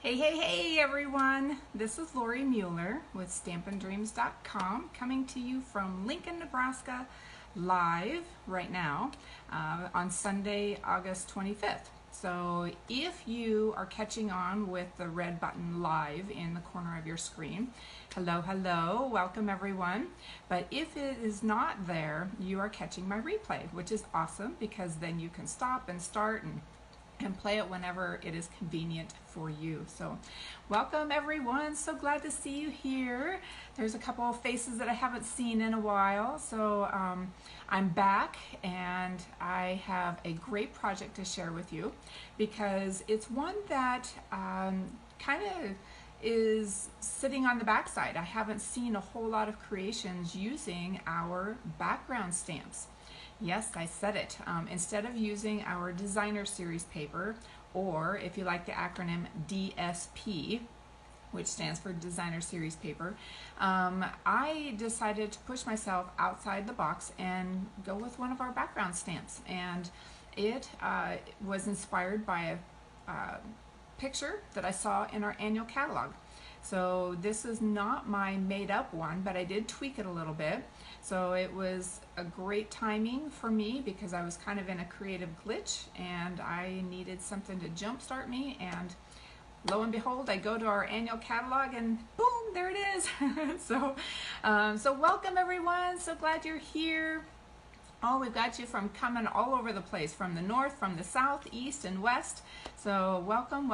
Hey everyone! This is Lori Mueller with StampinDreams.com coming to you from Lincoln, Nebraska live right now on Sunday, August 25th. So if you are catching on with the red button live in the corner of your screen, hello, welcome everyone. But if it is not there, you are catching my replay, which is awesome because then you can stop and start and play it whenever it is convenient for you. So welcome everyone, so glad to see you here. There's a couple of faces that I haven't seen in a while, so I'm back and I have a great project to share with you because it's one that kind of is sitting on the backside. I haven't seen a whole lot of creations using our background stamps. Yes, I said it. Instead of using our designer series paper, or if you like the acronym DSP, which stands for designer series paper, I decided to push myself outside the box and go with one of our background stamps. And it was inspired by a picture that I saw in our annual catalog. So this is not my made up one, but I did tweak it a little bit. So it was a great timing for me because I was kind of in a creative glitch and I needed something to jumpstart me, and lo and behold, I go to our annual catalog and boom, there it is. So welcome everyone, so glad you're here. Oh, we've got you from coming all over the place, from the north, from the south, east, and west. So welcome.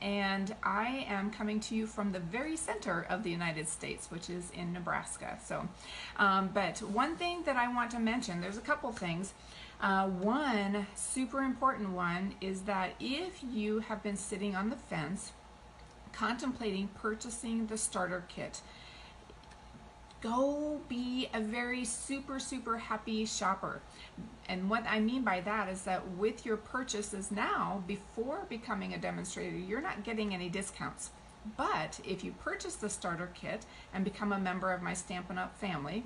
And I am coming to you from the very center of the United States, which is in Nebraska. So, but one thing that I want to mention, there's a couple things. One super important one is that if you have been sitting on the fence contemplating purchasing the starter kit, go be a very super happy shopper. And what I mean by that is that with your purchases now, before becoming a demonstrator, you're not getting any discounts. But if you purchase the starter kit and become a member of my Stampin' Up family,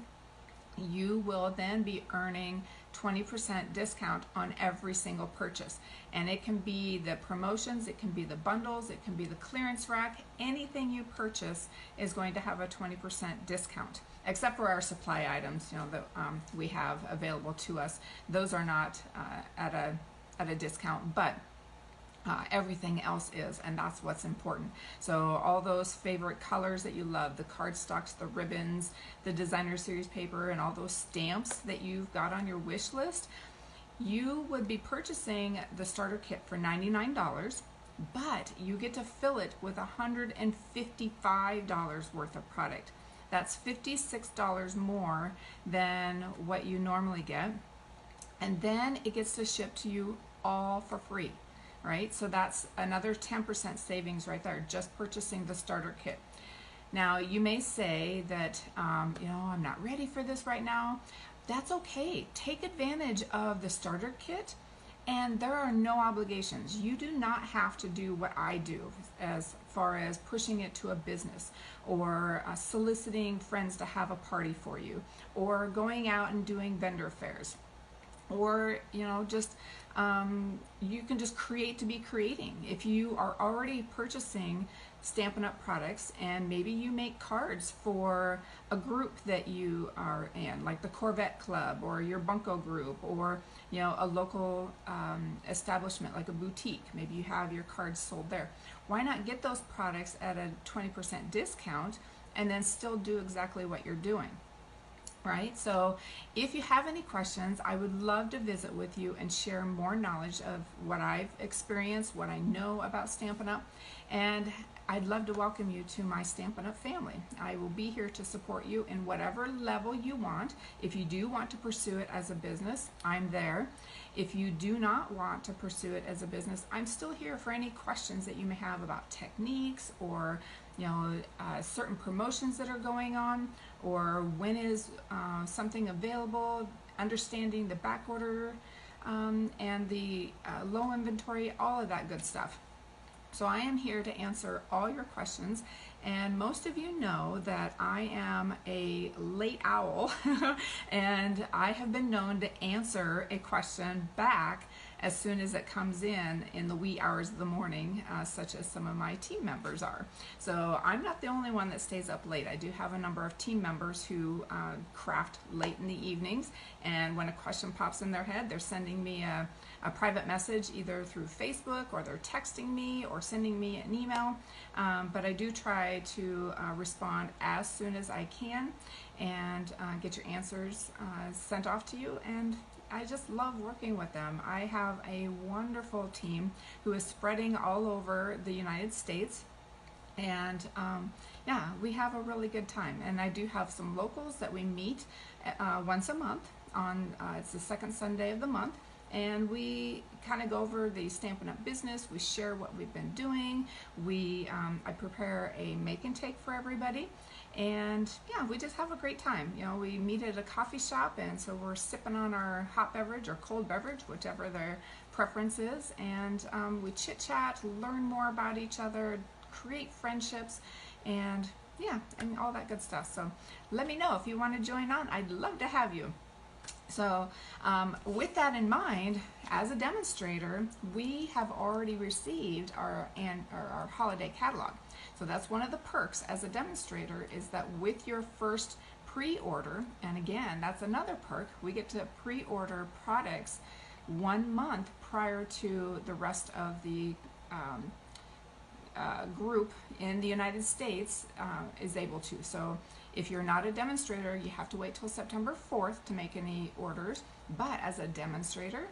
you will then be earning 20% discount on every single purchase. And it can be the promotions, it can be the bundles, it can be the clearance rack. Anything you purchase is going to have a 20% discount, except for our supply items, you know, that we have available to us. Those are not at a discount, but everything else is, and that's what's important. So all those favorite colors that you love, the cardstocks, the ribbons, the designer series paper, and all those stamps that you've got on your wish list, you would be purchasing the starter kit for $99, but you get to fill it with $155 worth of product. That's $56 more than what you normally get, and then it gets to ship to you all for free. Right, so that's another 10% savings right there, just purchasing the starter kit. Now you may say that you know, I'm not ready for this right now. That's okay. Take advantage of the starter kit, and there are no obligations. You do not have to do what I do as far as pushing it to a business, or soliciting friends to have a party for you, or going out and doing vendor fairs, or you know, just you can just create to be creating. If you are already purchasing Stampin' Up products and maybe you make cards for a group that you are in, like the Corvette Club or your Bunko group, or you know, a local establishment like a boutique, maybe you have your cards sold there. Why not get those products at a 20% discount and then still do exactly what you're doing? Right? So if you have any questions, I would love to visit with you and share more knowledge of what I've experienced, what I know about Stampin' Up, and I'd love to welcome you to my Stampin' Up family. I will be here to support you in whatever level you want. If you do want to pursue it as a business, I'm there. If you do not want to pursue it as a business, I'm still here for any questions that you may have about techniques, or you know, certain promotions that are going on, or when is something available, understanding the back order and the low inventory, all of that good stuff. So I am here to answer all your questions, and most of you know that I am a late owl and I have been known to answer a question back as soon as it comes in the wee hours of the morning, such as some of my team members are. So I'm not the only one that stays up late. I do have a number of team members who craft late in the evenings, and when a question pops in their head, they're sending me a private message either through Facebook, or they're texting me or sending me an email. But I do try to respond as soon as I can and get your answers sent off to you, and I just love working with them. I have a wonderful team who is spreading all over the United States, and yeah, we have a really good time. And I do have some locals that we meet once a month on it's the second Sunday of the month, and we kind of go over the Stampin' Up! Business. We share what we've been doing. I prepare a make and take for everybody, and yeah, we just have a great time. You know, we meet at a coffee shop, and so we're sipping on our hot beverage or cold beverage, whichever their preference is, and we chit chat, learn more about each other, create friendships, and yeah, and all that good stuff. So let me know if you want to join on. I'd love to have you. So with that in mind, as a demonstrator, we have already received our holiday catalog. So that's one of the perks as a demonstrator, is that with your first pre-order, and again, that's another perk, we get to pre-order products 1 month prior to the rest of the group in the United States is able to. So if you're not a demonstrator, you have to wait till September 4th to make any orders. But as a demonstrator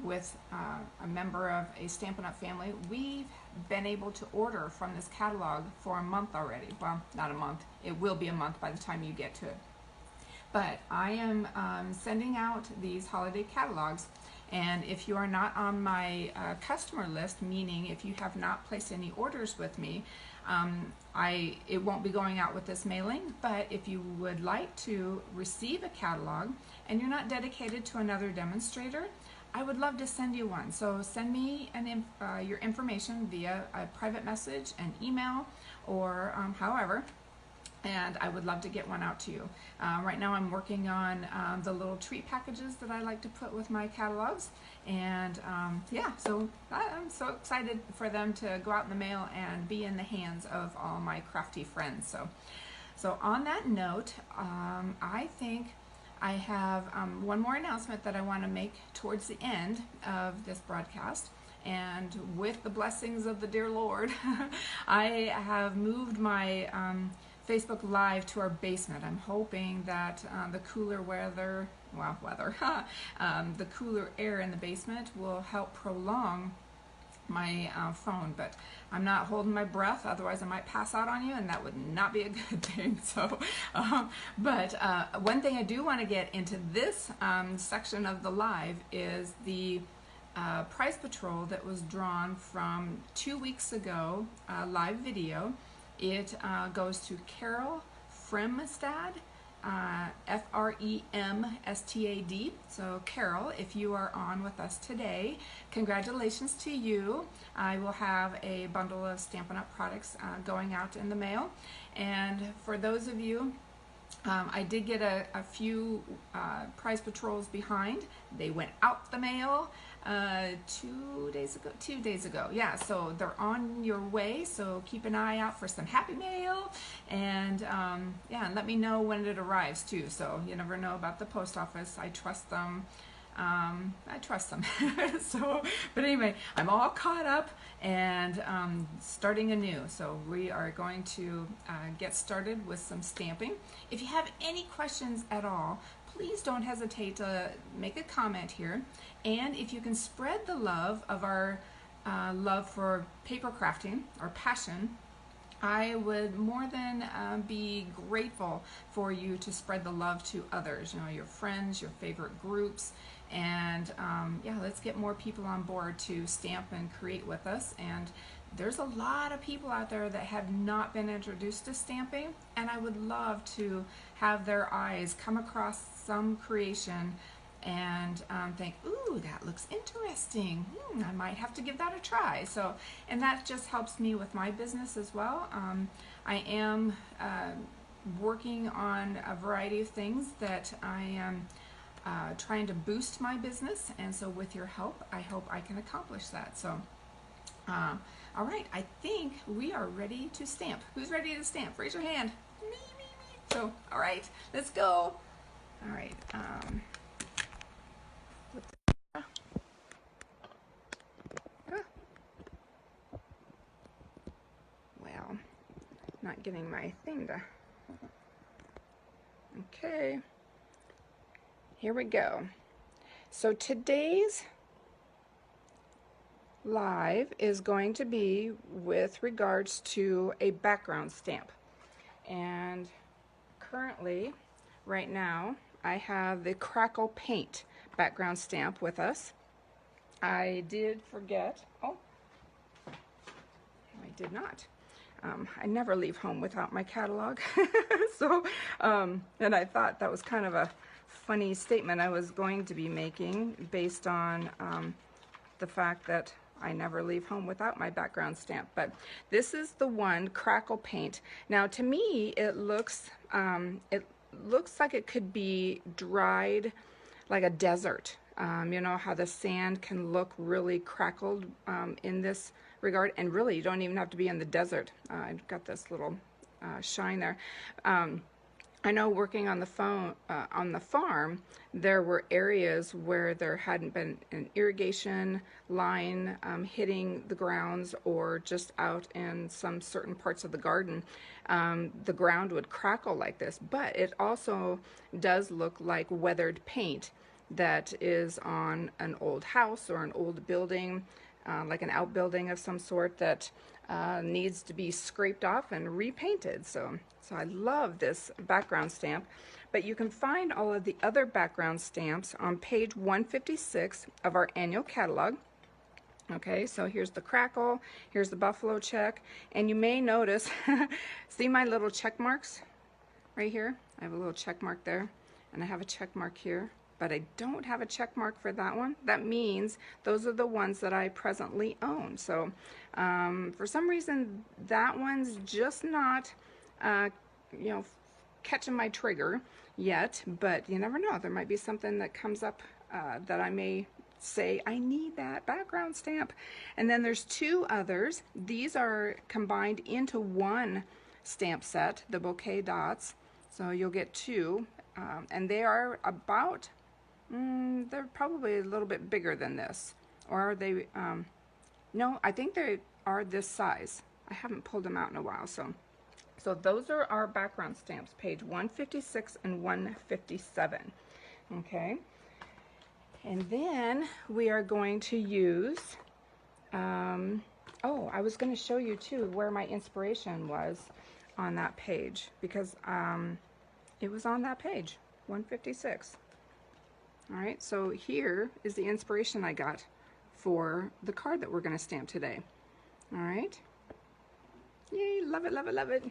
with a member of a Stampin' Up! Family, we've been able to order from this catalog for a month already. Well, not a month. It will be a month by the time you get to it. But I am sending out these holiday catalogs, and if you are not on my customer list, meaning if you have not placed any orders with me, it won't be going out with this mailing. But if you would like to receive a catalog and you're not dedicated to another demonstrator, I would love to send you one. So send me your information via a private message, an email, or however, and I would love to get one out to you. Right now I'm working on the little treat packages that I like to put with my catalogs, and yeah, so I'm so excited for them to go out in the mail and be in the hands of all my crafty friends. So on that note, I think I have one more announcement that I want to make towards the end of this broadcast. And with the blessings of the dear Lord, I have moved my Facebook Live to our basement. I'm hoping that the cooler weather, the cooler air in the basement will help prolong my phone, but I'm not holding my breath, otherwise I might pass out on you, and that would not be a good thing. So but one thing I do want to get into this section of the live is the prize patrol that was drawn from 2 weeks ago, live video. It goes to Carol Fremstad, F-R-E-M-S-T-A-D. So Carol, if you are on with us today, congratulations to you. I will have a bundle of Stampin' Up! Products going out in the mail. And for those of you, I did get a few prize patrols behind. They went out the mail 2 days ago. Yeah, so they're on your way, so keep an eye out for some happy mail, and yeah, and let me know when it arrives too. So you never know about the post office. I trust them. So, but anyway, I'm all caught up and starting anew. So we are going to get started with some stamping. If you have any questions at all, please don't hesitate to make a comment here. And if you can spread the love of our love for paper crafting, our passion, I would more than be grateful for you to spread the love to others, you know, your friends, your favorite groups, and yeah, let's get more people on board to stamp and create with us. And there's a lot of people out there that have not been introduced to stamping, and I would love to have their eyes come across some creation and think, ooh, that looks interesting. I might have to give that a try. So, and that just helps me with my business as well. I am working on a variety of things that I am trying to boost my business, and so with your help, I hope I can accomplish that. So, all right, I think we are ready to stamp. Who's ready to stamp? Raise your hand. Me, me, me. So, all right, let's go. All right. Well, not getting my thing to. Okay. Here we go. So today's live is going to be with regards to a background stamp. And currently, right now, I have the Crackle Paint background stamp with us. I did forget, oh, I did not. I never leave home without my catalog. So, and I thought that was kind of a funny statement I was going to be making based on the fact that I never leave home without my background stamp. But this is the one, Crackle Paint. Now, to me, it looks like it could be dried like a desert. You know how the sand can look really crackled in this regard, and really you don't even have to be in the desert. I've got this little shine there. I know working on the farm, there were areas where there hadn't been an irrigation line hitting the grounds, or just out in some certain parts of the garden, the ground would crackle like this. But it also does look like weathered paint that is on an old house or an old building, like an outbuilding of some sort that needs to be scraped off and repainted. So I love this background stamp. But you can find all of the other background stamps on page 156 of our annual catalog. Okay, so here's the Crackle, here's the Buffalo check, and you may notice, see my little check marks right here? I have a little check mark there, and I have a check mark here, but I don't have a check mark for that one. That means those are the ones that I presently own. So for some reason, that one's just not, you know, catching my trigger yet, but you never know. There might be something that comes up that I may say, I need that background stamp. And then there's two others. These are combined into one stamp set, the Bouquet Dots. So you'll get two, and they are about, they're probably a little bit bigger than this. Or are they, no, I think they are this size. I haven't pulled them out in a while. So those are our background stamps, page 156 and 157. Okay. And then we are going to use, oh, I was going to show you too where my inspiration was on that page, because it was on that page, 156. All right, so here is the inspiration I got for the card that we're going to stamp today. All right. Yay, love it, love it, love it.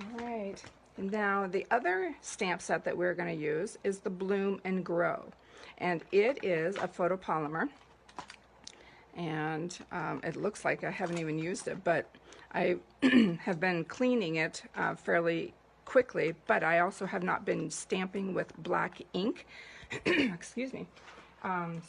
All right. And now the other stamp set that we're going to use is the Bloom and Grow. And it is a photopolymer. And it looks like I haven't even used it, but I have been cleaning it fairly quickly, but I also have not been stamping with black ink. Excuse me.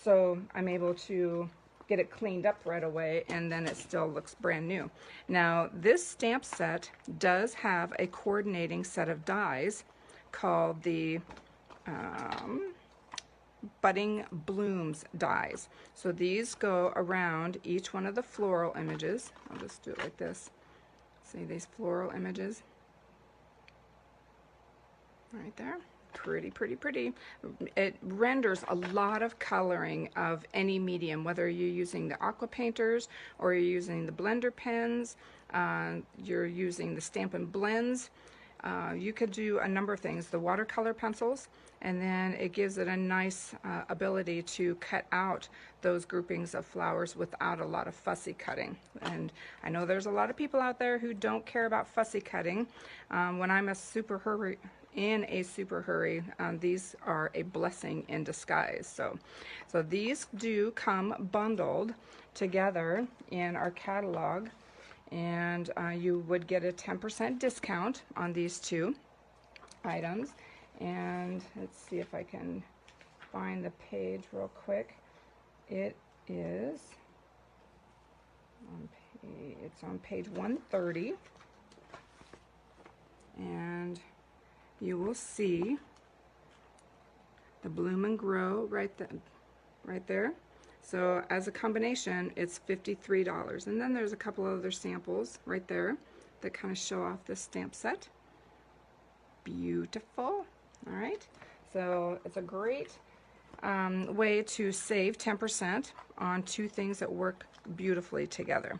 So I'm able to get it cleaned up right away, and then it still looks brand new. Now, this stamp set does have a coordinating set of dies called the Budding Blooms dies. So these go around each one of the floral images. I'll just do it like this. See these floral images? Right there. Pretty, pretty, pretty. It renders a lot of coloring of any medium, whether you're using the aqua painters or you're using the blender pens, you're using the Stampin' Blends. You could do a number of things, the watercolor pencils, and then it gives it a nice ability to cut out those groupings of flowers without a lot of fussy cutting. And I know there's a lot of people out there who don't care about fussy cutting. When I'm in a super hurry, these are a blessing in disguise. So these do come bundled together in our catalog, and you would get a 10% discount on these two items. and let's see if I can find the page real quick. It is it's on page 130, and you will see the Bloom and Grow right there. So as a combination, it's $53. And then there's a couple other samples right there that kind of show off this stamp set. Beautiful. All right. So it's a great way to save 10% on two things that work beautifully together.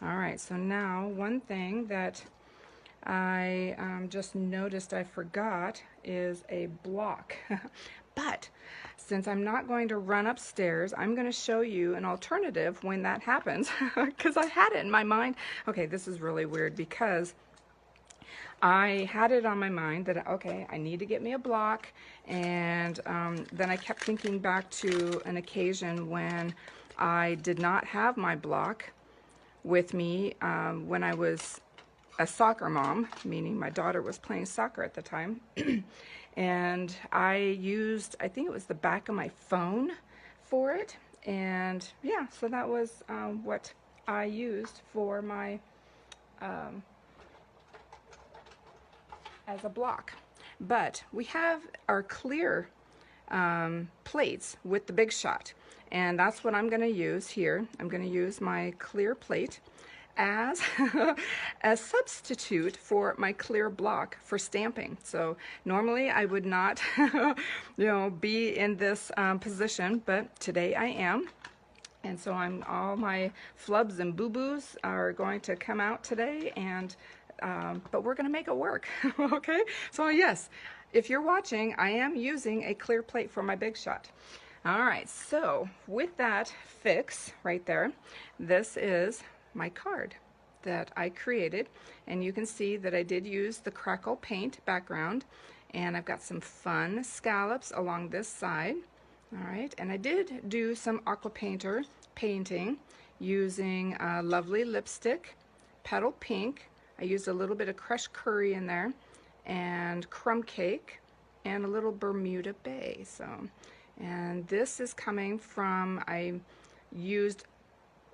All right. So now one thing that I just noticed I forgot is a block. But since I'm not going to run upstairs, I'm going to show you an alternative when that happens, because I had it in my mind. Okay, this is really weird because I had it on my mind that, okay, I need to get me a block, and then I kept thinking back to an occasion when I did not have my block with me when I was a soccer mom, meaning my daughter was playing soccer at the time. And I used, I think it was the back of my phone for it. And yeah, so that was what I used for my, as a block. But we have our clear plates with the Big Shot. And that's what I'm going to use here. I'm going to use my clear plate as a substitute for my clear block for stamping. So normally I would not be in this position, but today I am. And so all my flubs and boo-boos are going to come out today, and but we're going to make it work. Okay, so yes, if you're watching, I am using a clear plate for my Big Shot. All right, so with that fix right there, this is my card that I created, and you can see that I did use the crackle paint background, and I've got some fun scallops along this side. All right, and I did do some aqua painting using lovely lipstick, petal pink. I used a little bit of crushed curry in there, and crumb cake, and a little Bermuda Bay. So, and this is coming from, I used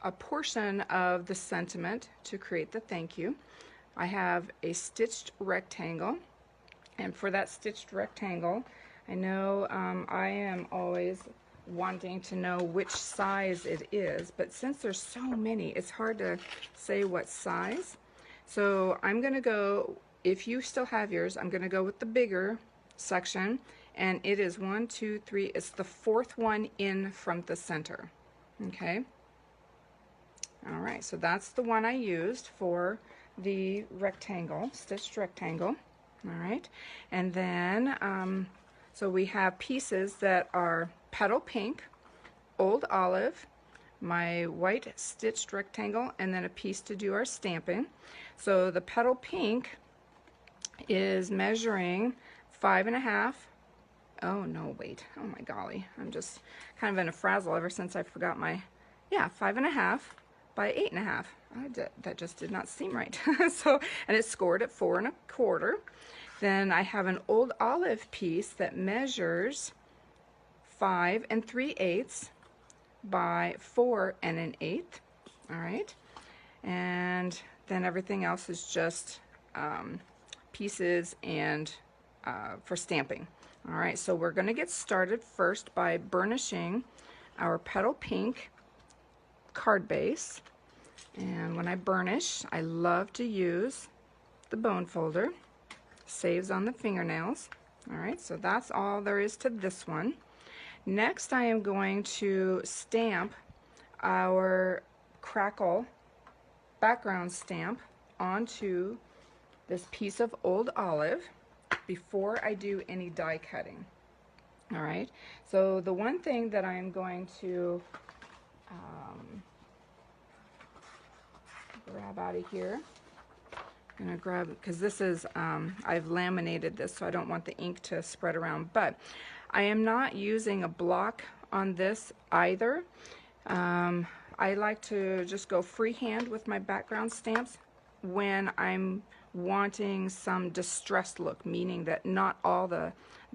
a portion of the sentiment to create the thank you. I have a stitched rectangle, and for that stitched rectangle, I know I am always wanting to know which size it is, but since there's so many, it's hard to say what size. So I'm going to go, if you still have yours, I'm going to go with the bigger section, and it is 1, 2, 3, it's the fourth one in from the center. Okay. All right, so that's the one I used for the rectangle, stitched rectangle. All right, and then so we have pieces that are petal pink, old olive, my white stitched rectangle, and then a piece to do our stamping. So the petal pink is measuring 5.5. Oh no, wait, oh my golly, I'm just kind of in a frazzle ever since I forgot my, yeah, 5.5 by 8.5. That just did not seem right. So, and it's scored at 4 1/4. Then I have an old olive piece that measures 5 3/8 by 4 1/8. All right, and then everything else is just pieces and for stamping. All right, so we're going to get started first by burnishing our petal pink card base. And when I burnish, I love to use the bone folder. Saves on the fingernails. All right, so that's all there is to this one. Next, I am going to stamp our crackle background stamp onto this piece of old olive before I do any die cutting. All right, so the one thing that I'm going to grab out of here, I'm going to grab, because this is, I've laminated this, so I don't want the ink to spread around, but I am not using a block on this either. I like to just go freehand with my background stamps when I'm wanting some distressed look, meaning that not all the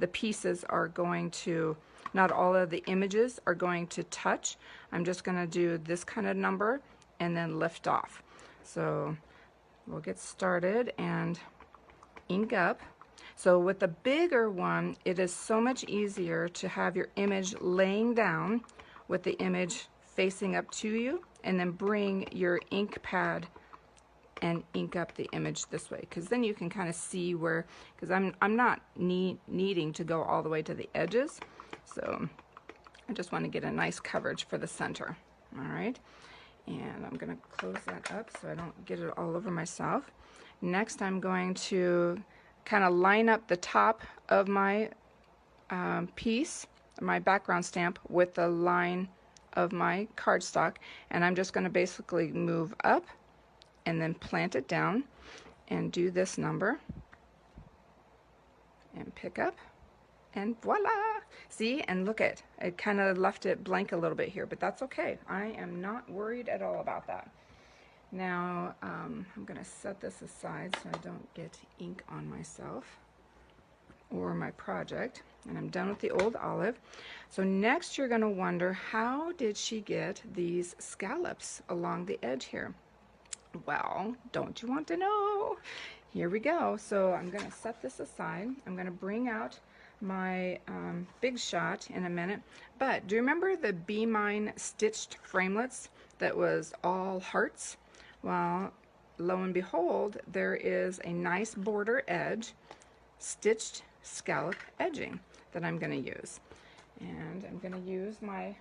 pieces are going to, not all of the images are going to touch. I'm just going to do this kind of number and then lift off. So we'll get started and ink up. So with the bigger one, it is so much easier to have your image laying down with the image facing up to you, and then bring your ink pad and ink up the image this way, because then you can kind of see where, because I'm not needing to go all the way to the edges, so I just want to get a nice coverage for the center. All right, and I'm going to close that up so I don't get it all over myself. Next, I'm going to kind of line up the top of my piece, my background stamp, with the line of my cardstock, and I'm just going to basically move up and then plant it down and do this number and pick up, and voila! See, and look at it, kind of left it blank a little bit here, but that's okay. I am not worried at all about that. Now I'm going to set this aside so I don't get ink on myself or my project, and I'm done with the old olive. So next you're going to wonder, how did she get these scallops along the edge here? Well, don't you want to know? Here we go. So I'm going to set this aside. I'm going to bring out my Big Shot in a minute, but do you remember the Be Mine stitched framelits that was all hearts? Well, lo and behold, there is a nice border edge, stitched scallop edging that I'm going to use. And I'm going to use my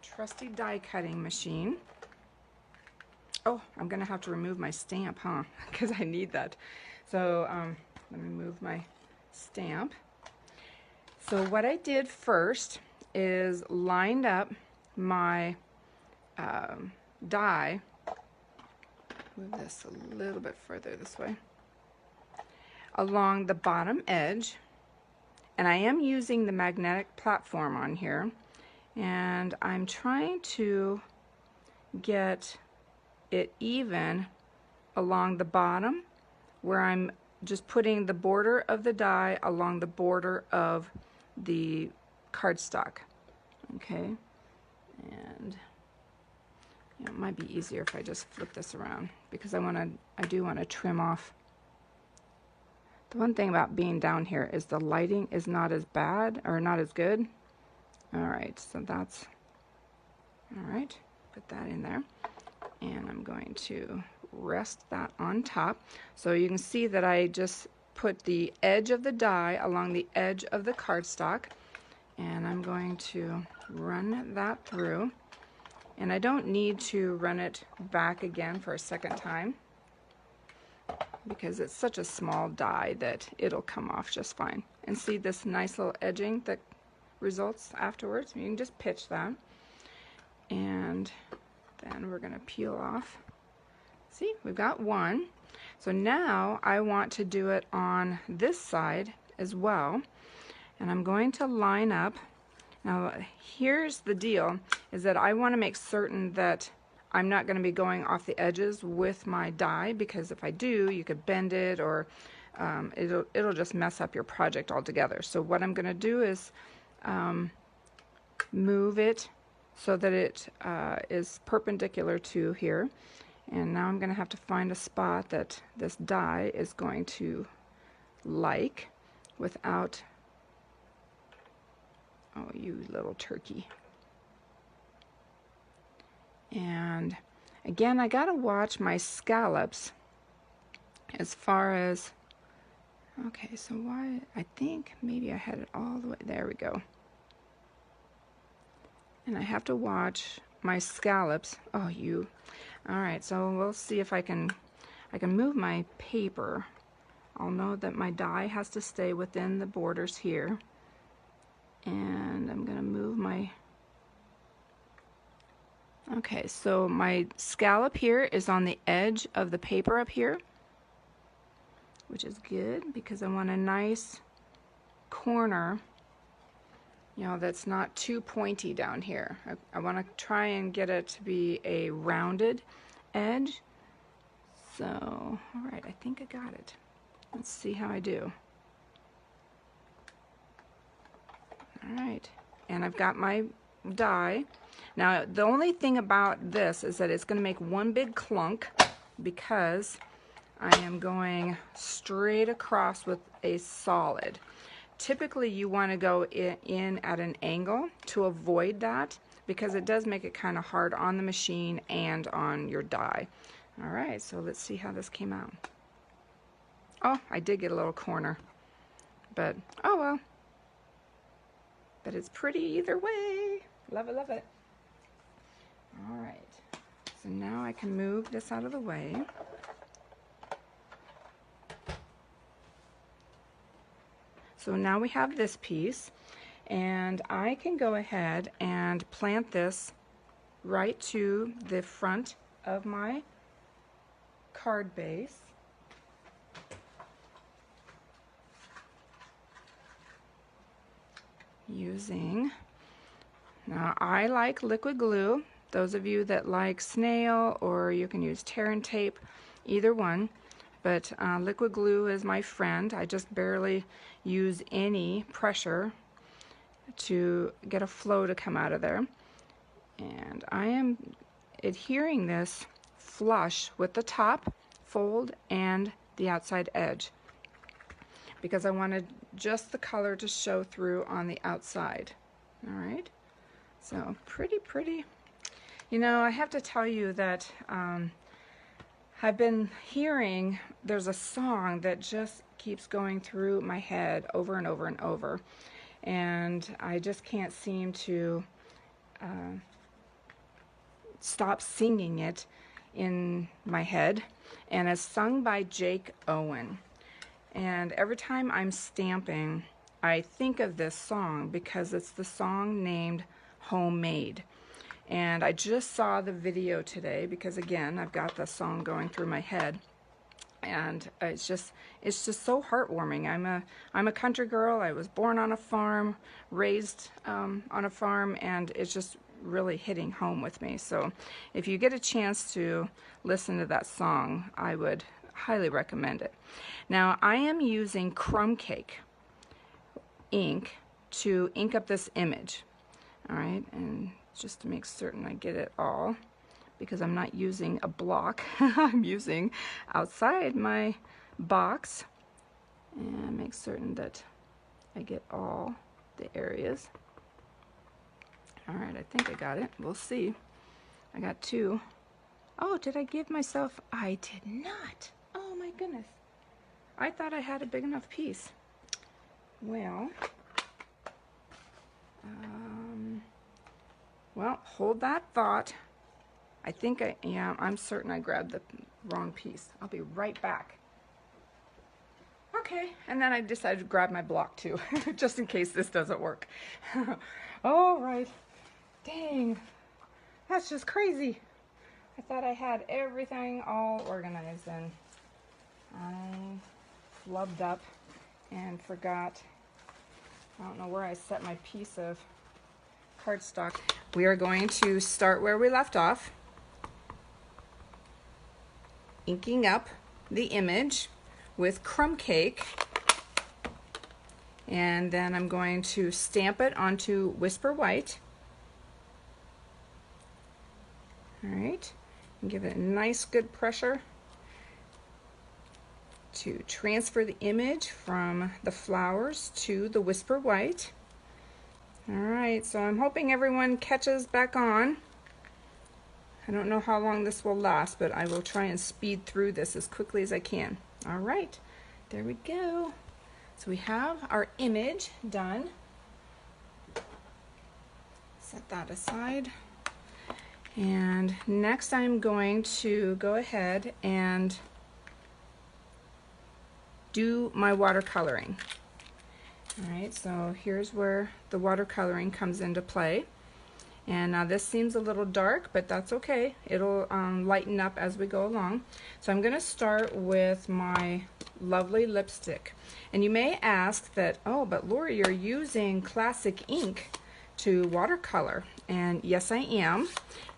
trusty die cutting machine. Oh, I'm going to have to remove my stamp, huh? Because I need that. So let me move my stamp. So what I did first is lined up my die, move this a little bit further this way, along the bottom edge, and I am using the magnetic platform on here, and I'm trying to get it even along the bottom, where I'm just putting the border of the die along the border of the cardstock. Okay, and it might be easier if I just flip this around, because I do want to trim off. The one thing about being down here is the lighting is not as bad, or not as good. All right, so that's all right. Put that in there, and I'm going to rest that on top. So you can see that I just put the edge of the die along the edge of the cardstock, and I'm going to run that through. And I don't need to run it back again for a second time, because it's such a small die that it'll come off just fine. And see this nice little edging that results afterwards? You can just pitch that. And then we're going to peel off. See, we've got one. So now I want to do it on this side as well. And I'm going to line up. Now here's the deal, is that I want to make certain that I'm not going to be going off the edges with my die, because if I do, you could bend it, or it'll just mess up your project altogether. So what I'm going to do is move it so that it is perpendicular to here. And now I'm going to have to find a spot that this die is going to like without, oh, you little turkey. And again, I gotta watch my scallops as far as, okay, so why, I think maybe I had it all the way, there we go. And I have to watch my scallops. Oh, you. All right, so we'll see if I can move my paper. I'll know that my die has to stay within the borders here. And I'm gonna move my, okay, so my scallop here is on the edge of the paper up here, which is good because I want a nice corner, you know, that's not too pointy down here. I want to try and get it to be a rounded edge. So, all right, I think I got it. Let's see how I do. All right, and I've got my die. Now, the only thing about this is that it's going to make one big clunk because I am going straight across with a solid. Typically, you want to go in at an angle to avoid that because it does make it kind of hard on the machine and on your die. All right, so let's see how this came out. Oh, I did get a little corner, but oh well. But it's pretty either way. Love it, love it. All right, so now I can move this out of the way. So now we have this piece, and I can go ahead and plant this right to the front of my card base. Using, now I like liquid glue. Those of you that like snail, or you can use tear and tape, either one. But liquid glue is my friend. I just barely use any pressure to get a flow to come out of there. And I am adhering this flush with the top fold and the outside edge because I wanted just the color to show through on the outside. All right, so pretty. You know, I have to tell you that I've been hearing there's a song that just keeps going through my head over and over and over, and I just can't seem to stop singing it in my head, and it's sung by Jake Owen. And every time I'm stamping, I think of this song because it's the song named Homemade. And I just saw the video today because, again, I've got the song going through my head, and it's just so heartwarming. I'm a country girl. I was born on a farm, raised on a farm, and it's just really hitting home with me. So if you get a chance to listen to that song, I would highly recommend it. Now, I am using crumb cake ink to ink up this image. All right, and just to make certain I get it all, because I'm not using a block. I'm using outside my box, and make certain that I get all the areas. All right, I think I got it. We'll see. I got two. Oh, did I give myself? I did not. Oh my goodness. I thought I had a big enough piece. Well, hold that thought. I think I'm certain I grabbed the wrong piece. I'll be right back. Okay, and then I decided to grab my block too, just in case this doesn't work. All right. Dang, that's just crazy. I thought I had everything all organized, and I flubbed up and forgot. I don't know where I set my piece of cardstock. We are going to start where we left off, inking up the image with crumb cake, and then I'm going to stamp it onto Whisper White. All right, and give it a nice good pressure to transfer the image from the flowers to the Whisper White. All right, so I'm hoping everyone catches back on. I don't know how long this will last, but I will try and speed through this as quickly as I can. All right, there we go. So we have our image done. Set that aside. And next I'm going to go ahead and do my watercoloring. All right, so here's where the watercoloring comes into play. And now this seems a little dark, but that's okay. It'll lighten up as we go along. So I'm gonna start with my lovely lipstick. And you may ask that, oh, but Lori, you're using classic ink to watercolor. And yes, I am.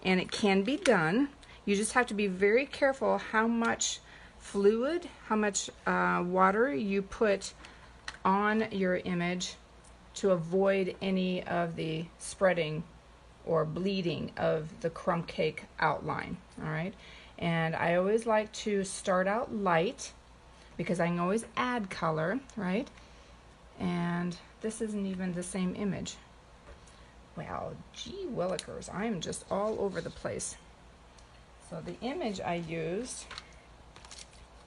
And it can be done. You just have to be very careful how much fluid, how much water you put on your image to avoid any of the spreading or bleeding of the crumb cake outline. All right, and I always like to start out light because I can always add color, right? And this isn't even the same image. Wow, gee willikers, I am just all over the place. So the image I used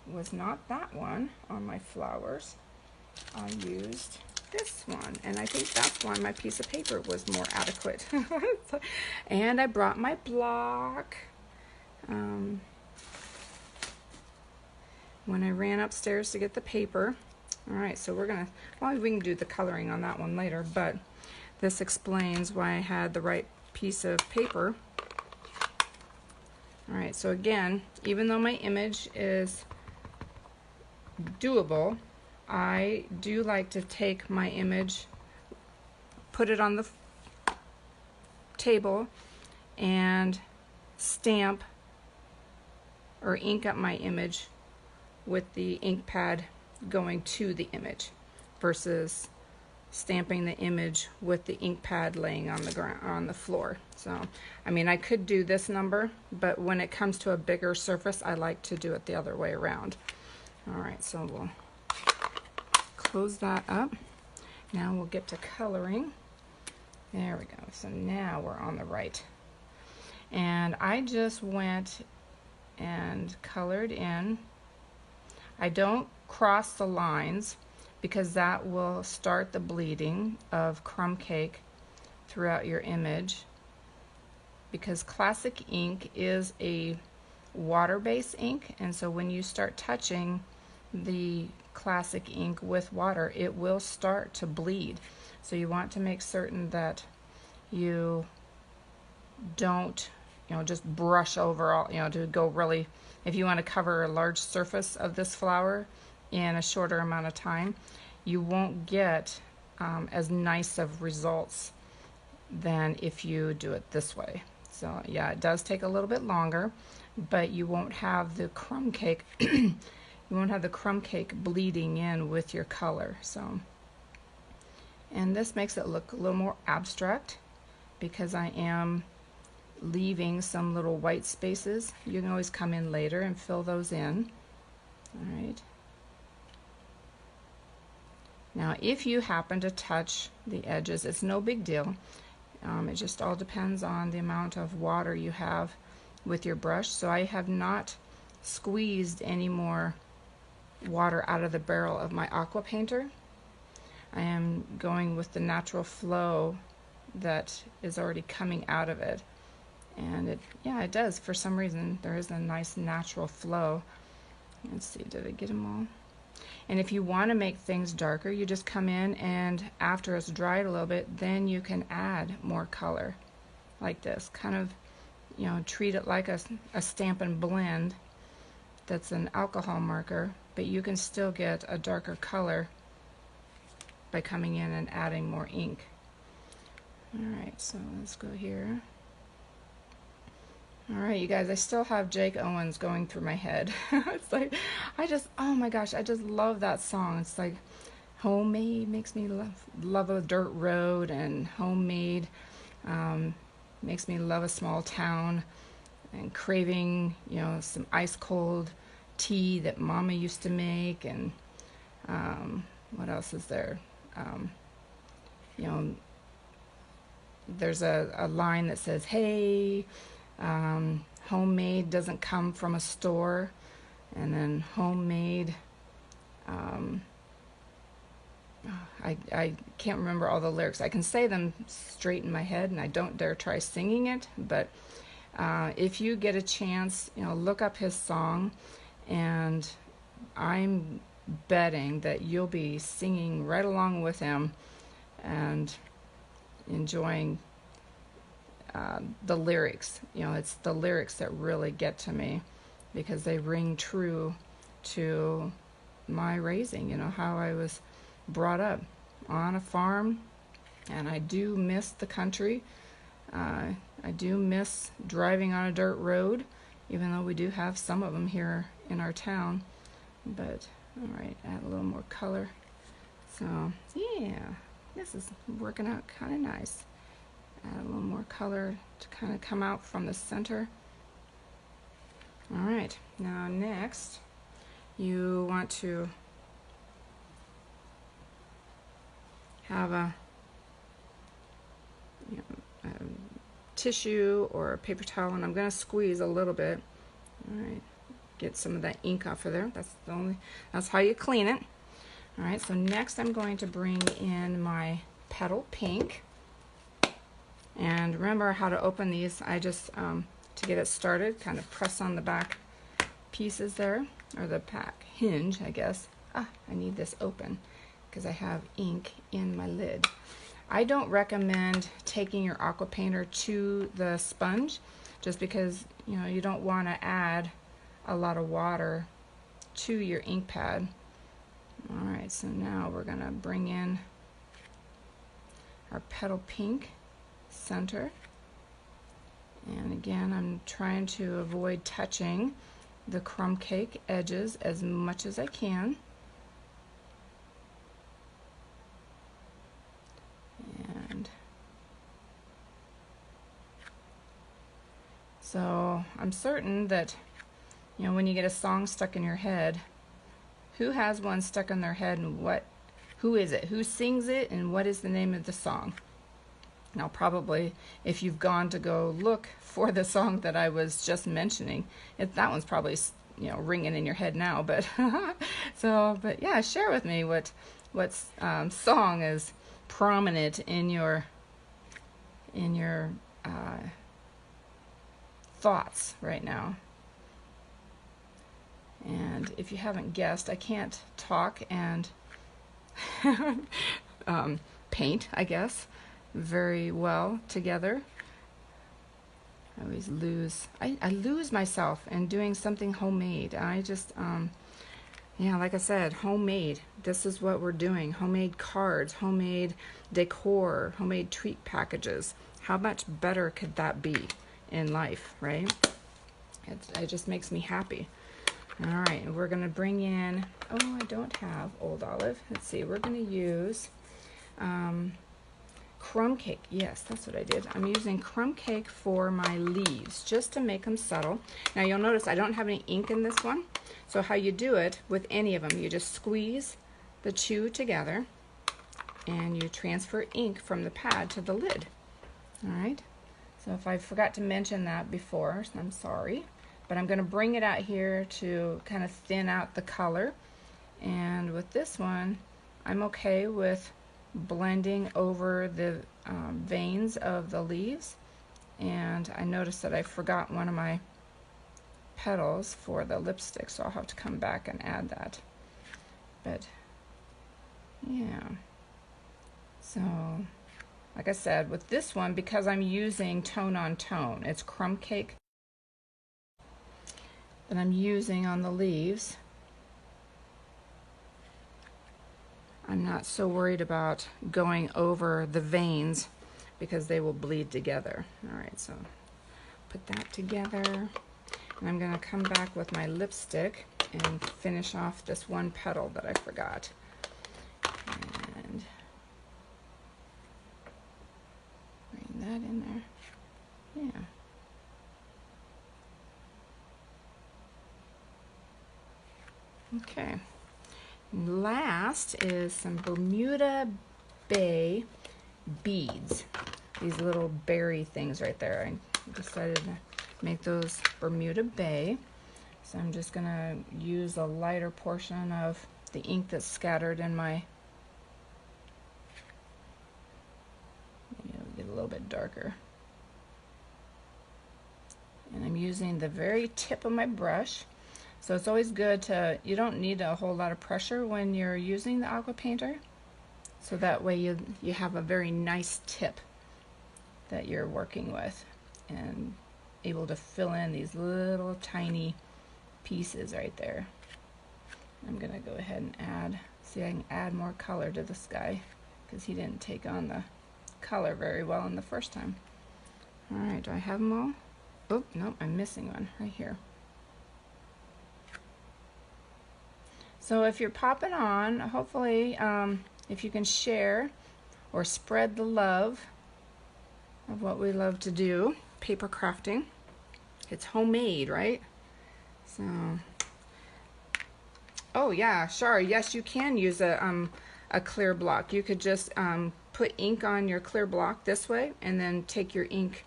was not that one on my flowers. I used this one, and I think that's why my piece of paper was more adequate. And I brought my block. When I ran upstairs to get the paper. All right, so we're gonna, well, we can do the coloring on that one later, but this explains why I had the right piece of paper. All right, so again, even though my image is doable, I do like to take my image, put it on the table, and stamp or ink up my image with the ink pad going to the image versus stamping the image with the ink pad laying on the ground, on the floor. So, I mean, I could do this number, but when it comes to a bigger surface, I like to do it the other way around. All right, so we'll close that up. Now we'll get to coloring. There we go. So now we're on the right. And I just went and colored in. I don't cross the lines because that will start the bleeding of crumb cake throughout your image, because classic ink is a water-based ink, and so when you start touching the classic ink with water, it will start to bleed. So you want to make certain that you don't, just brush over all, to go really, if you want to cover a large surface of this flower in a shorter amount of time, you won't get as nice of results than if you do it this way. So yeah, it does take a little bit longer, but you won't have the crumb cake you won't have the crumb cake bleeding in with your color. So, and this makes it look a little more abstract because I am leaving some little white spaces. You can always come in later and fill those in. All right. Now, if you happen to touch the edges, it's no big deal. It just all depends on the amount of water you have with your brush. So I have not squeezed any more water out of the barrel of my aqua painter. I am going with the natural flow that is already coming out of it. And it does. For some reason, there is a nice natural flow. Let's see, did I get them all? And if you want to make things darker, you just come in and after it's dried a little bit, then you can add more color like this. Kind of, treat it like a Stampin' Blend that's an alcohol marker, but you can still get a darker color by coming in and adding more ink. Alright, so let's go here. Alright, you guys, I still have Jake Owens going through my head. It's like, oh my gosh, I just love that song. It's like, homemade makes me love a dirt road, and homemade makes me love a small town, and craving, some ice cold tea that Mama used to make, and what else is there? There's a line that says, hey, homemade doesn't come from a store, and then homemade, I can't remember all the lyrics. I can say them straight in my head, and I don't dare try singing it, but if you get a chance, look up his song, and I'm betting that you'll be singing right along with him and enjoying the lyrics. It's the lyrics that really get to me because they ring true to my raising, how I was brought up on a farm, and I do miss the country. I do miss driving on a dirt road, even though we do have some of them here in our town. But all right, add a little more color. So yeah, this is working out kind of nice. Add a little more color to kind of come out from the center. All right, now next you want to have a, a tissue or a paper towel, and I'm going to squeeze a little bit. All right, get some of that ink off of there. That's how you clean it. All right, so next I'm going to bring in my petal pink. And remember how to open these. I just, to get it started, kind of press on the back pieces there, or the back hinge, I guess. I need this open because I have ink in my lid. I don't recommend taking your aqua painter to the sponge, just because you don't want to add a lot of water to your ink pad. All right, so now we're gonna bring in our petal pink center, and again I'm trying to avoid touching the crumb cake edges as much as I can. And so I'm certain that when you get a song stuck in your head, who has one stuck in their head, and who is it? Who sings it, and what is the name of the song? Now probably if you've gone to go look for the song that I was just mentioning, that one's probably ringing in your head now, but but yeah, share with me what song is prominent in your thoughts right now. And if you haven't guessed, I can't talk and paint, I guess, very well together. I always lose. I lose myself in doing something homemade. I just, yeah, like I said, homemade. This is what we're doing. Homemade cards, homemade decor, homemade treat packages. How much better could that be in life, right? It just makes me happy. All right, we're going to bring in, I don't have Old Olive. Let's see, we're going to use crumb cake. Yes, that's what I did. I'm using crumb cake for my leaves, just to make them subtle. Now you'll notice I don't have any ink in this one. So how you do it with any of them, you just squeeze the two together and you transfer ink from the pad to the lid. All right, so if I forgot to mention that before, I'm sorry. But I'm going to bring it out here to kind of thin out the color. And with this one, I'm okay with blending over the veins of the leaves. And I noticed that I forgot one of my petals for the lipstick, so I'll have to come back and add that. But yeah, so like I said, with this one, because I'm using tone on tone, it's crumb cake that I'm using on the leaves. I'm not so worried about going over the veins because they will bleed together. All right, so put that together, and I'm going to come back with my lipstick and finish off this one petal that I forgot. And bring that in there. Yeah. Okay, and last is some Bermuda Bay beads. These little berry things right there. I decided to make those Bermuda Bay. So I'm just going to use a lighter portion of the ink that's scattered in my, maybe it'll get a little bit darker. And I'm using the very tip of my brush. So it's always good to, you don't need a whole lot of pressure when you're using the aqua painter. So that way you have a very nice tip that you're working with and able to fill in these little tiny pieces right there. I'm gonna go ahead and add, see I can add more color to this guy because he didn't take on the color very well in the first time. All right, do I have them all? Oh, no, I'm missing one right here. So if you're popping on, hopefully if you can share or spread the love of what we love to do, paper crafting. It's homemade, right? So, oh yeah, sure. Yes, you can use a clear block. You could just put ink on your clear block this way, and then take your ink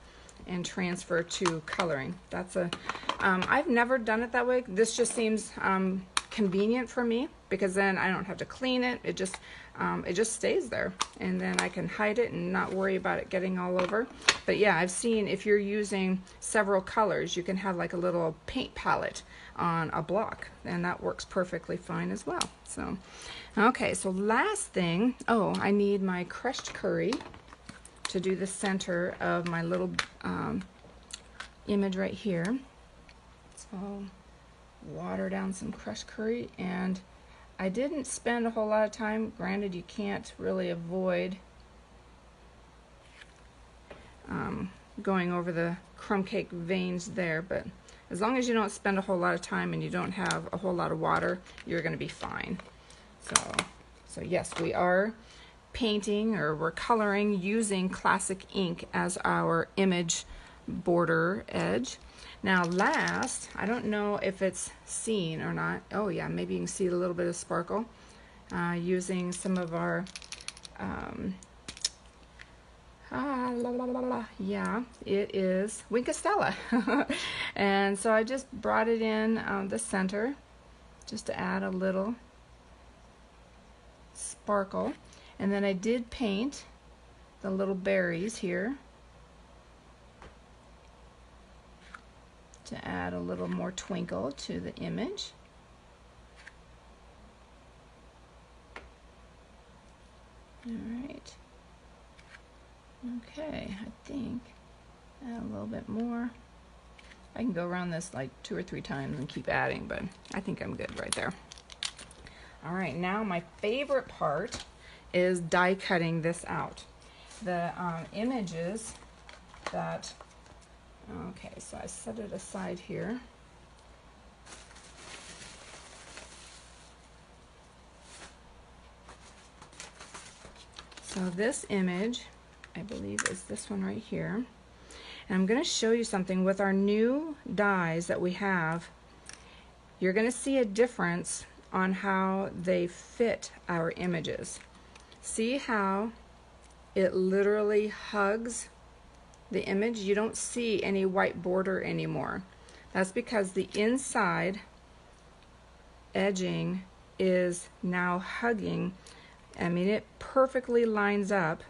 and transfer to coloring. That's I've never done it that way. This just seems convenient for me, because then I don't have to clean it. It just stays there, and then I can hide it and not worry about it getting all over. But yeah, I've seen if you're using several colors, you can have like a little paint palette on a block, and that works perfectly fine as well. So okay, so last thing, oh, I need my crushed curry to do the center of my little image right here. So water down some crushed curry, and I didn't spend a whole lot of time. Granted, you can't really avoid going over the crumb cake veins there, but as long as you don't spend a whole lot of time and you don't have a whole lot of water, you're going to be fine. So yes, we are painting, or we're coloring using classic ink as our image border edge. Now last, I don't know if it's seen or not. Oh yeah, maybe you can see a little bit of sparkle using some of our yeah, it is Winkastella. And so I just brought it in the center just to add a little sparkle, and then I did paint the little berries here to add a little more twinkle to the image. All right. Okay, I think add a little bit more. I can go around this like 2 or 3 times and keep adding, but I think I'm good right there. All right, now my favorite part is die cutting this out. The images that, okay, so I set it aside here. So this image, I believe, is this one right here. And I'm going to show you something with our new dies that we have. You're going to see a difference on how they fit our images. See how it literally hugs the image? You don't see any white border anymore. That's because the inside edging is now hugging. I mean, it perfectly lines up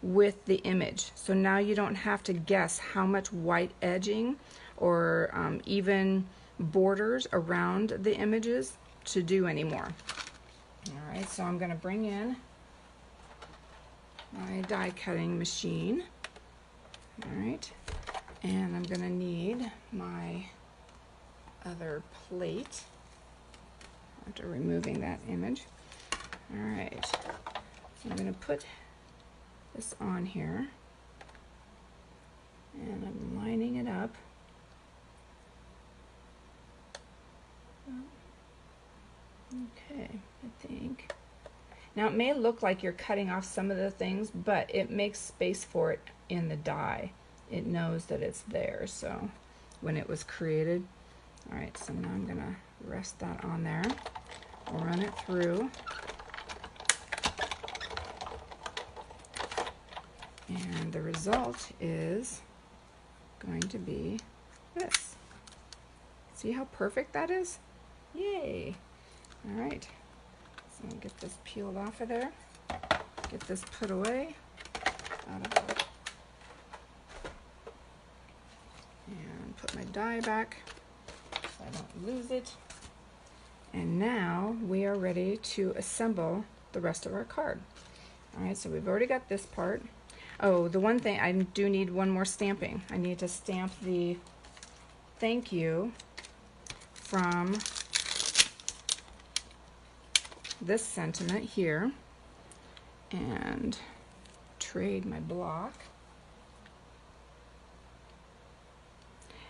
with the image. So now you don't have to guess how much white edging or even borders around the images to do anymore. All right, so I'm going to bring in my die cutting machine. All right, and I'm going to need my other plate after removing that image. All right, so I'm going to put this on here, and I'm lining it up. Okay, I think. Now it may look like you're cutting off some of the things, but it makes space for it in the die. It knows that it's there, so when it was created. All right, so now I'm gonna rest that on there. I'll run it through. And the result is going to be this. See how perfect that is? Yay! All right, so I'll get this peeled off of there, get this put away out of the, and put my die back so I don't lose it. And now we are ready to assemble the rest of our card. All right, so we've already got this part. Oh, the one thing, I do need one more stamping. I need to stamp the thank you from this sentiment here, and trade my block.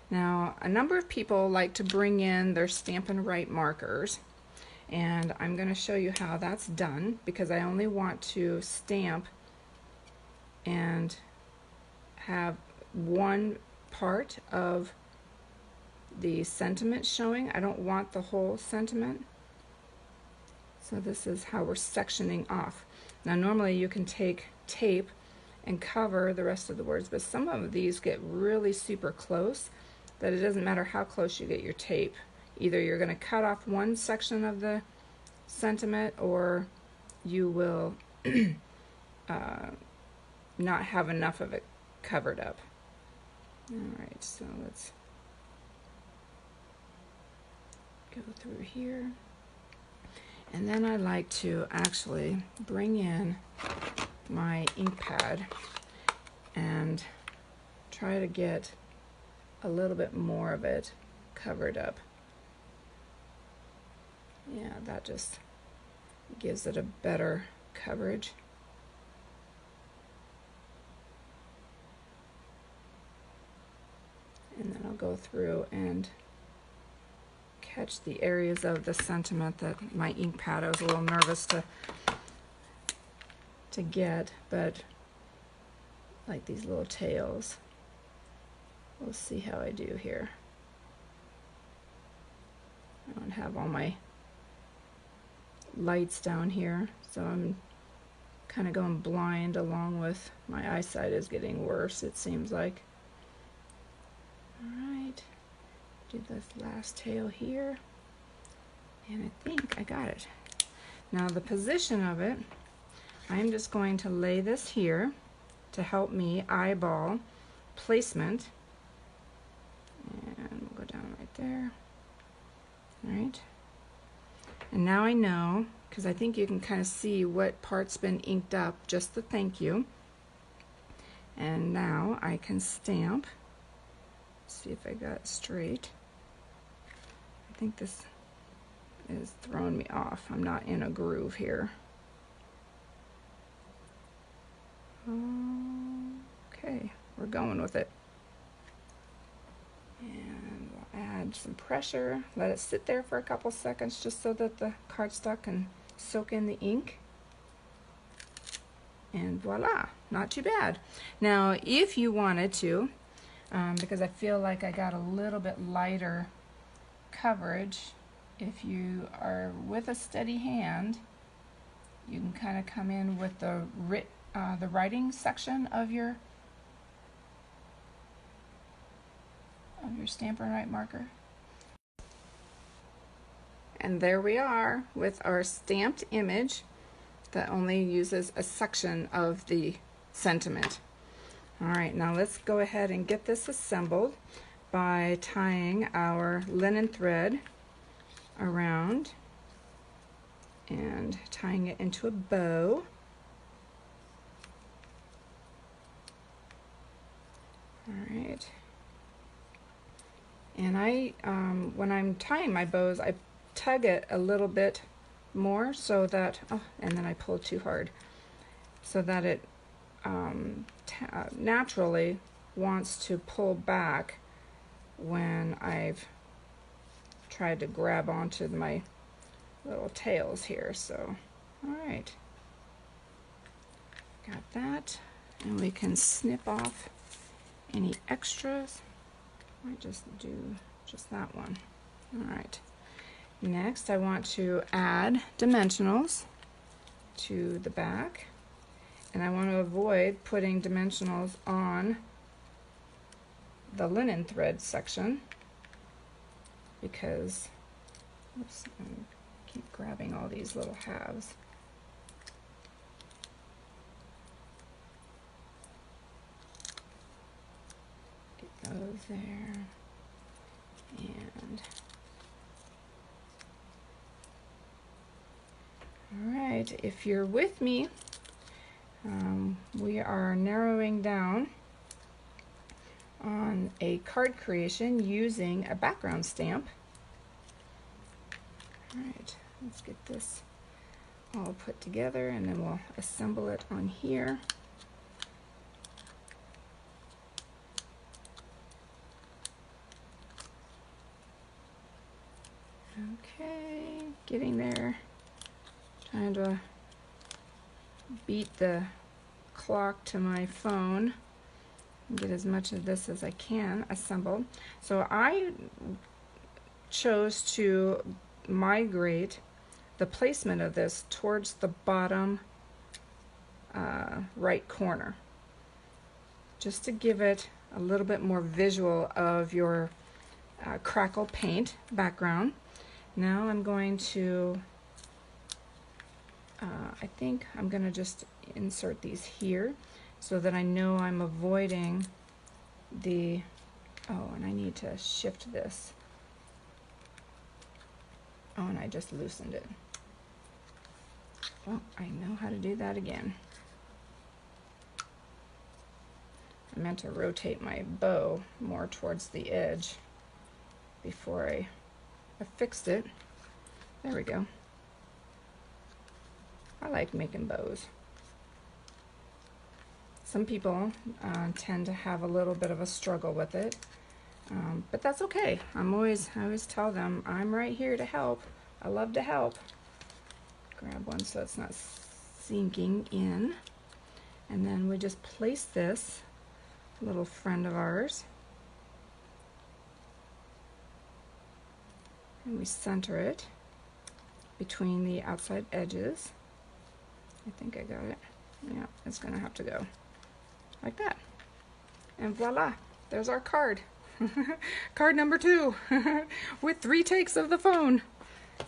Now, a number of people like to bring in their Stampin' Write markers, And I'm going to show you how that's done because I only want to stamp and have one part of the sentiment showing. I don't want the whole sentiment. So this is how we're sectioning off. Now normally you can take tape and cover the rest of the words, but some of these get really super close that it doesn't matter how close you get your tape. Either you're going to cut off one section of the sentiment or you will not have enough of it covered up. Alright, so let's go through here. And then I like to actually bring in my ink pad and try to get a little bit more of it covered up. Yeah, that just gives it a better coverage. And then I'll go through and catch the areas of the sentiment that my ink pad I was a little nervous to get, but like these little tails. We'll see how I do here. I don't have all my lights down here, so I'm kind of going blind along with my eyesight is getting worse, it seems like. Alright, do this last tail here, and I think I got it. Now the position of it, I'm just going to lay this here to help me eyeball placement, and we'll go down right there. Alright, and now I know, because I think you can kind of see what part's been inked up, just the thank you. And now I can stamp. See if I got it straight. I think this is throwing me off. I'm not in a groove here. Okay, we're going with it. And we'll add some pressure. Let it sit there for a couple seconds just so that the cardstock can soak in the ink. And voila, not too bad. Now, if you wanted to, because I feel like I got a little bit lighter coverage, if you are with a steady hand, you can kind of come in with the writing section of your Stampin' Write marker. And there we are with our stamped image that only uses a section of the sentiment. Alright, now let's go ahead and get this assembled by tying our linen thread around and tying it into a bow. Alright. And when I'm tying my bows, I tug it a little bit more so that, and then I pull too hard, so that it naturally wants to pull back when I've tried to grab onto my little tails here. So, alright, got that, and we can snip off any extras. Might just do just that one. Alright, next I want to add dimensionals to the back, and I want to avoid putting dimensionals on the linen thread section because, oops, I keep grabbing all these little halves. Get those there, and alright, if you're with me, we are narrowing down on a card creation using a background stamp. Alright, let's get this all put together and then we'll assemble it on here. Okay, getting there. Trying to beat the clock to my phone and get as much of this as I can assembled. So I chose to migrate the placement of this towards the bottom right corner, just to give it a little bit more visual of your crackle paint background. Now I'm going to, I think I'm going to just insert these here so that I know I'm avoiding the, oh, and I need to shift this. Oh, and I just loosened it. Oh, I know how to do that again. I meant to rotate my bow more towards the edge before I fixed it. There we go. I like making bows. Some people tend to have a little bit of a struggle with it, but that's okay. I always tell them I'm right here to help. I love to help. Grab one so it's not sinking in, and then we just place this little friend of ours, and we center it between the outside edges. I think I got it. Yeah, it's gonna have to go like that, and voila, there's our card. Card number 2 with 3 takes of the phone.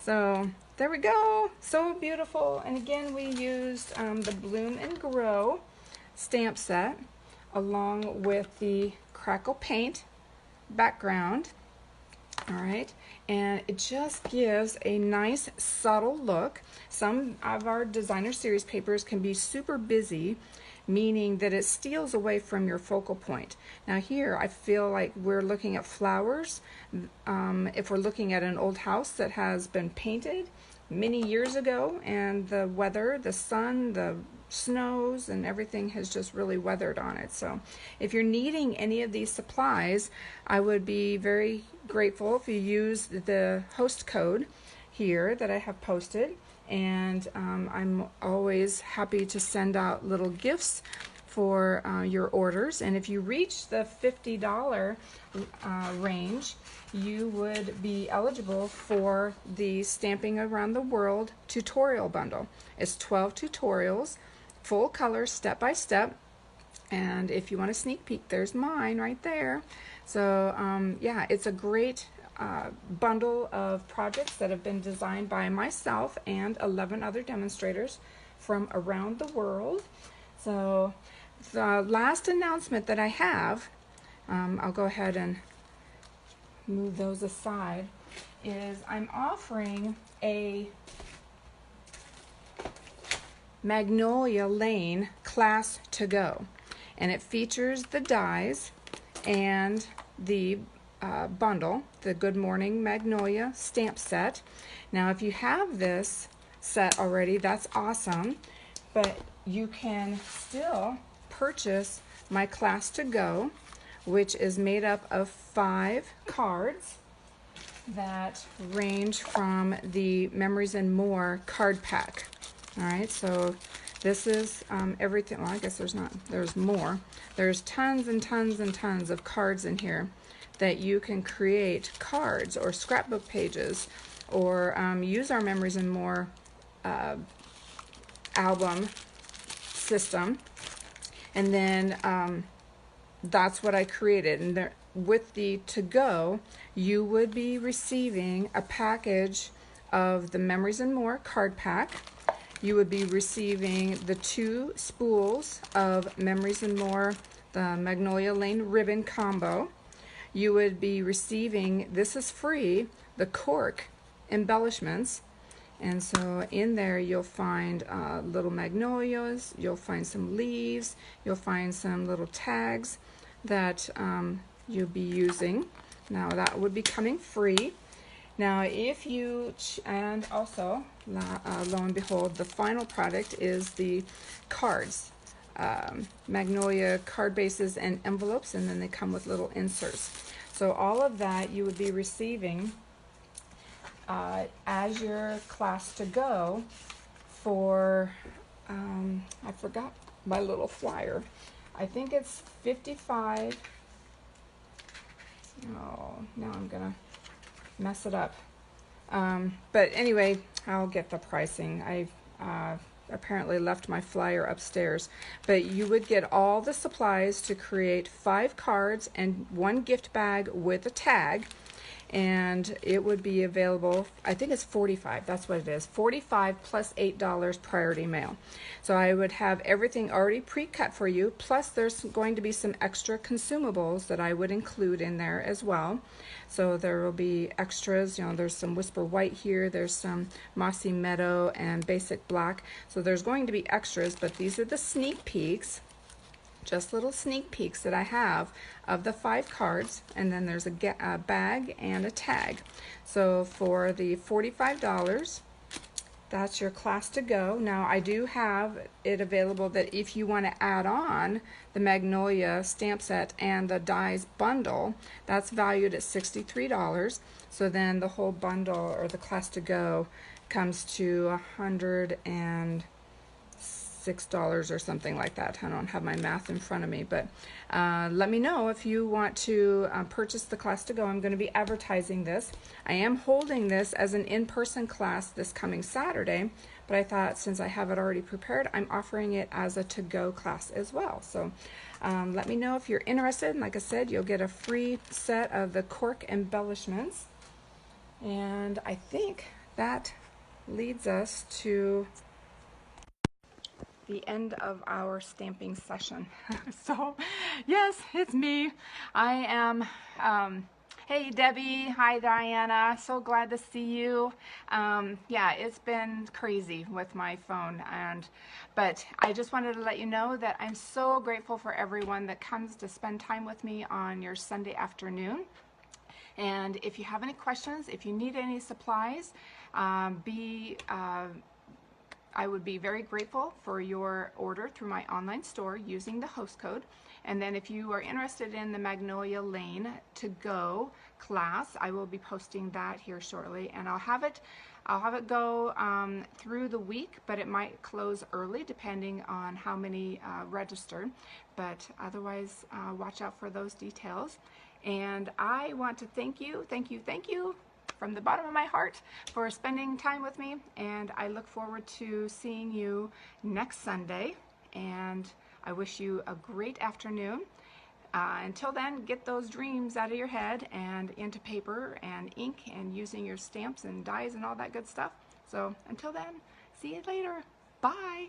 So there we go, so beautiful. And again, we used the Bloom and Grow stamp set along with the crackle paint background. All right, and it just gives a nice subtle look. Some of our designer series papers can be super busy, meaning that it steals away from your focal point. Now here I feel like we're looking at flowers. If we're looking at an old house that has been painted many years ago, and the weather, the sun, the snows, and everything has just really weathered on it. So if you're needing any of these supplies, I would be very grateful if you use the host code here that I have posted, and I'm always happy to send out little gifts for your orders. And if you reach the $50 range, you would be eligible for the Stamping Around the World tutorial bundle. It's 12 tutorials, full color, step by step. And if you want a sneak peek, there's mine right there. So yeah, it's a great bundle of projects that have been designed by myself and 11 other demonstrators from around the world. So the last announcement that I have, I'll go ahead and move those aside, is I'm offering a Magnolia Lane class to go, and it features the dies and the bundle, the Good Morning Magnolia stamp set. Now if you have this set already, that's awesome, but you can still purchase my class to go, which is made up of 5 cards that range from the Memories and More card pack. All right, so this is everything. Well, I guess there's more. There's tons and tons and tons of cards in here that you can create cards or scrapbook pages, or use our Memories and More album system. And then that's what I created. And there, with the to-go, you would be receiving a package of the Memories and More card pack. You would be receiving the 2 spools of Memories and More, the Magnolia Lane ribbon combo. You would be receiving, this is free, the cork embellishments. And so in there you'll find little magnolias, you'll find some leaves, you'll find some little tags that you'll be using. Now that would be coming free. Now if you, and also lo and behold, the final product is the cards. Magnolia card bases and envelopes, and then they come with little inserts. So all of that you would be receiving as your class to go for, I forgot my little flyer. I think it's 55. Oh, now I'm gonna mess it up. But anyway, I'll get the pricing. I've apparently left my flyer upstairs. But you would get all the supplies to create 5 cards and 1 gift bag with a tag. And it would be available, I think it's 45, that's what it is, 45 plus $8 priority mail. So I would have everything already pre-cut for you, plus there's going to be some extra consumables that I would include in there as well. So there will be extras, you know, there's some Whisper White here, there's some Mossy Meadow and Basic Black. So there's going to be extras, but these are the sneak peeks. Just little sneak peeks that I have of the 5 cards, and then there's a bag and a tag. So for the $45, that's your class to go. Now I do have it available that if you want to add on the Magnolia stamp set and the dies bundle, that's valued at $63. So then the whole bundle, or the class to go, comes to $106 or something like that. I don't have my math in front of me, but let me know if you want to purchase the class to go. I'm going to be advertising this. I am holding this as an in-person class this coming Saturday, but I thought since I have it already prepared, I'm offering it as a to-go class as well. So let me know if you're interested. And like I said, you'll get a free set of the cork embellishments. And I think that leads us to the end of our stamping session. So yes, it's me. I am hey Debbie, hi Diana, so glad to see you. Yeah, it's been crazy with my phone, but I just wanted to let you know that I'm so grateful for everyone that comes to spend time with me on your Sunday afternoon. And if you have any questions, if you need any supplies, I would be very grateful for your order through my online store using the host code. And then if you are interested in the Magnolia Lane to go class, I will be posting that here shortly, and I'll have it go through the week, but it might close early depending on how many registered. But otherwise, watch out for those details. And I want to thank you from the bottom of my heart for spending time with me, and I look forward to seeing you next Sunday, and I wish you a great afternoon. Until then, get those dreams out of your head and into paper and ink and using your stamps and dies and all that good stuff. So until then, see you later. Bye.